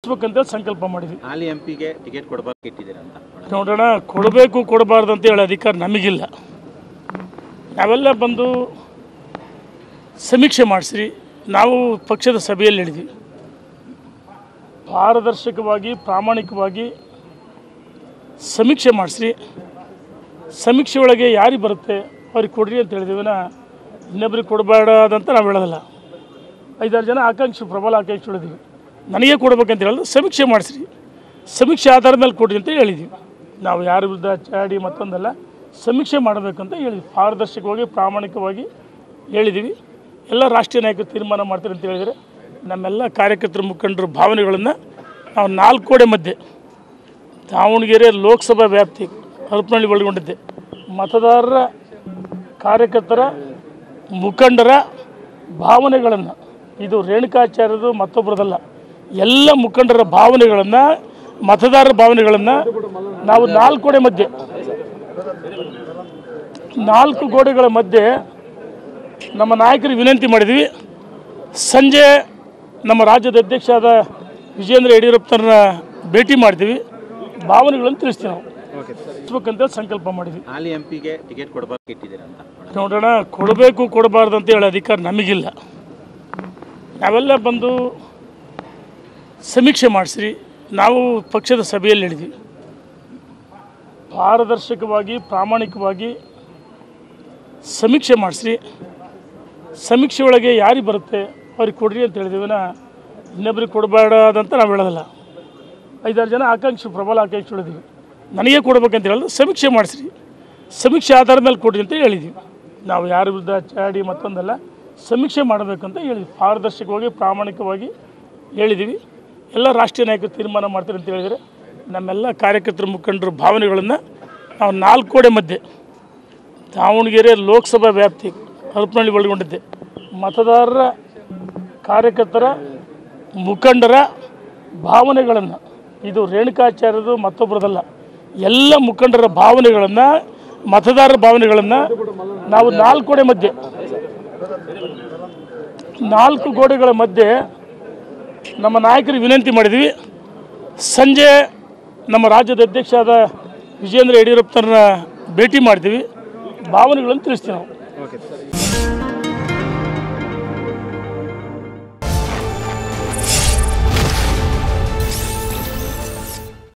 ಹಚ್ಬೇಕಂತ ಸಂಕಲ್ಪ ಮಾಡಿದ್ವಿ. ಹಾಲಿ ಎಂಪಿಗೆ ಟಿಕೆಟ್ ಕೊಡಬಾರ್ದು ಇಟ್ಟಿದ್ದೀರಾ ಅಂತ ನೋಡೋಣ, ಕೊಡಬೇಕು ಕೊಡಬಾರ್ದು ಅಂತ ಹೇಳೋ ಅಧಿಕಾರ ನಮಗಿಲ್ಲ. ನಾವೆಲ್ಲ ಬಂದು ಸಮೀಕ್ಷೆ ಮಾಡಿಸ್ರಿ. ನಾವು ಪಕ್ಷದ ಸಭೆಯಲ್ಲಿ ಹೇಳಿದ್ವಿ, ಪಾರದರ್ಶಕವಾಗಿ ಪ್ರಾಮಾಣಿಕವಾಗಿ ಸಮೀಕ್ಷೆ ಮಾಡಿಸ್ರಿ. ಸಮೀಕ್ಷೆ ಒಳಗೆ ಯಾರಿಗೆ ಬರುತ್ತೆ ಅವ್ರಿಗೆ ಕೊಡ್ರಿ ಅಂತ ಹೇಳಿದೀವಿನ ಇನ್ನೊಬ್ರಿಗೆ ಕೊಡಬೇಡದಂತ ನಾವು ಹೇಳೋದಿಲ್ಲ. 5-6 ಜನ ಆಕಾಂಕ್ಷಿ ಪ್ರಬಲ ಆಕಾಂಕ್ಷಿ ಹೇಳಿದ್ವಿ, ನನಗೆ ಕೊಡ್ಬೇಕಂತ ಹೇಳೋದು. ಸಮೀಕ್ಷೆ ಮಾಡಿಸ್ರಿ, ಸಮೀಕ್ಷೆ ಆಧಾರದ ಮೇಲೆ ಕೊಡ್ರಿ ಅಂತ ಹೇಳಿದ್ವಿ. ನಾವು ಯಾರ ವಿರುದ್ಧ ಚಾಡಿ ಮತ್ತೊಂದಲ್ಲ, ಸಮೀಕ್ಷೆ ಮಾಡಬೇಕಂತ ಹೇಳಿದ್ವಿ. ಪಾರದರ್ಶಕವಾಗಿ ಪ್ರಾಮಾಣಿಕವಾಗಿ ಹೇಳಿದ್ದೀವಿ. ಎಲ್ಲ ರಾಷ್ಟ್ರೀಯ ನಾಯಕರು ತೀರ್ಮಾನ ಮಾಡ್ತಾರೆ ಅಂತ ಹೇಳಿದರೆ ನಮ್ಮೆಲ್ಲ ಕಾರ್ಯಕರ್ತರ ಮುಖಂಡರ ಭಾವನೆಗಳನ್ನು ನಾವು 4 ಗೋಡೆ ಮಧ್ಯೆ ದಾವಣಗೆರೆ ಲೋಕಸಭಾ ವ್ಯಾಪ್ತಿ ಹರಪನಹಳ್ಳಿ ಒಳಗೊಂಡಿದ್ದೆ ಮತದಾರರ ಕಾರ್ಯಕರ್ತರ ಮುಖಂಡರ ಭಾವನೆಗಳನ್ನು, ಇದು ರೇಣುಕಾಚಾರ್ಯದು ಮತ್ತೊಬ್ಬರದಲ್ಲ, ಎಲ್ಲ ಮುಖಂಡರ ಭಾವನೆಗಳನ್ನು, ಮತದಾರರ ಭಾವನೆಗಳನ್ನು ನಾವು 4 ಗೋಡೆ ಮಧ್ಯೆ 4 ಗೋಡೆಗಳ ಮಧ್ಯೆ ನಮ್ಮ ನಾಯಕರಿಗೆ ವಿನಂತಿ ಮಾಡಿದ್ವಿ. ಸಂಜೆ ನಮ್ಮ ರಾಜ್ಯದ ಅಧ್ಯಕ್ಷ ಆದ ವಿಜೇಂದ್ರ ಯಡಿಯೂರಪ್ಪನ ಭೇಟಿ ಮಾಡ್ತೀವಿ, ಭಾವನೆಗಳನ್ನು ತಿಳಿಸ್ತೀವಿ. ನಾವು ಹಚ್ಬೇಕಂತ ಸಂಕಲ್ಪ ಮಾಡಿದ್ವಿ. ಹಾಲಿ ಎಂಪಿಗೆ ಟಿಕೆಟ್ ಕೊಡಬಾರ್ದು ಇಟ್ಟಿದ್ದೀರಾ ಅಂತ ನೋಡೋಣ, ಕೊಡಬೇಕು ಕೊಡಬಾರ್ದು ಅಂತ ಹೇಳೋ ಅಧಿಕಾರ ನಮಗಿಲ್ಲ. ನಾವೆಲ್ಲ ಬಂದು ಸಮೀಕ್ಷೆ ಮಾಡಿಸ್ರಿ. ನಾವು ಪಕ್ಷದ ಸಭೆಯಲ್ಲಿ ಹೇಳಿದ್ವಿ, ಪಾರದರ್ಶಕವಾಗಿ ಪ್ರಾಮಾಣಿಕವಾಗಿ ಸಮೀಕ್ಷೆ ಮಾಡಿಸ್ರಿ. ಸಮೀಕ್ಷೆ ಒಳಗೆ ಯಾರಿಗೆ ಬರುತ್ತೆ ಅವ್ರಿಗೆ ಕೊಡ್ರಿ ಅಂತ ಹೇಳಿದೀವಿನ ಇನ್ನೊಬ್ರಿಗೆ ಕೊಡಬೇಡದಂತ ನಾವು ಹೇಳೋದಿಲ್ಲ. 5-6 ಜನ ಆಕಾಂಕ್ಷಿ ಪ್ರಬಲ ಆಕಾಂಕ್ಷಿ ಹೇಳಿದ್ವಿ, ನನಗೆ ಕೊಡ್ಬೇಕಂತ ಹೇಳೋದು. ಸಮೀಕ್ಷೆ ಮಾಡಿಸ್ರಿ, ಸಮೀಕ್ಷೆ ಆಧಾರದ ಮೇಲೆ ಕೊಡ್ರಿ ಅಂತ ಹೇಳಿದ್ವಿ. ನಾವು ಯಾರ ವಿರುದ್ಧ ಚಾಡಿ ಮತ್ತೊಂದಲ್ಲ, ಸಮೀಕ್ಷೆ ಮಾಡಬೇಕಂತ ಹೇಳಿದ್ವಿ. ಪಾರದರ್ಶಕವಾಗಿ ಪ್ರಾಮಾಣಿಕವಾಗಿ ಹೇಳಿದ್ದೀವಿ. ಎಲ್ಲ ರಾಷ್ಟ್ರೀಯ ನಾಯಕರು ತೀರ್ಮಾನ ಮಾಡ್ತಾರೆ ಅಂತ ಹೇಳಿದರೆ ನಮ್ಮೆಲ್ಲ ಕಾರ್ಯಕರ್ತರ ಮುಖಂಡರ ಭಾವನೆಗಳನ್ನು ನಾವು 4 ಗೋಡೆ ಮಧ್ಯೆ ದಾವಣಗೆರೆ ಲೋಕಸಭಾ ವ್ಯಾಪ್ತಿ ಹರಪನಹಳ್ಳಿ ಒಳಗೊಂಡಿದ್ದೆ ಮತದಾರರ ಕಾರ್ಯಕರ್ತರ ಮುಖಂಡರ ಭಾವನೆಗಳನ್ನು, ಇದು ರೇಣುಕಾಚಾರ್ಯದು ಮತ್ತೊಬ್ಬರದಲ್ಲ, ಎಲ್ಲ ಮುಖಂಡರ ಭಾವನೆಗಳನ್ನು, ಮತದಾರರ ಭಾವನೆಗಳನ್ನು ನಾವು 4 ಗೋಡೆ ಮಧ್ಯೆ 4 ಗೋಡೆಗಳ ಮಧ್ಯೆ ನಮ್ಮ ನಾಯಕರಿಗೆ ವಿನಂತಿ ಮಾಡಿದ್ವಿ. ಸಂಜೆ ನಮ್ಮ ರಾಜ್ಯದ ಅಧ್ಯಕ್ಷ ಆದ ವಿಜೇಂದ್ರ ಯಡಿಯೂರಪ್ಪನ ಭೇಟಿ ಮಾಡ್ತೀವಿ, ಭಾವನೆಗಳನ್ನು ತಿಳಿಸ್ತೀವಿ. ನಾವು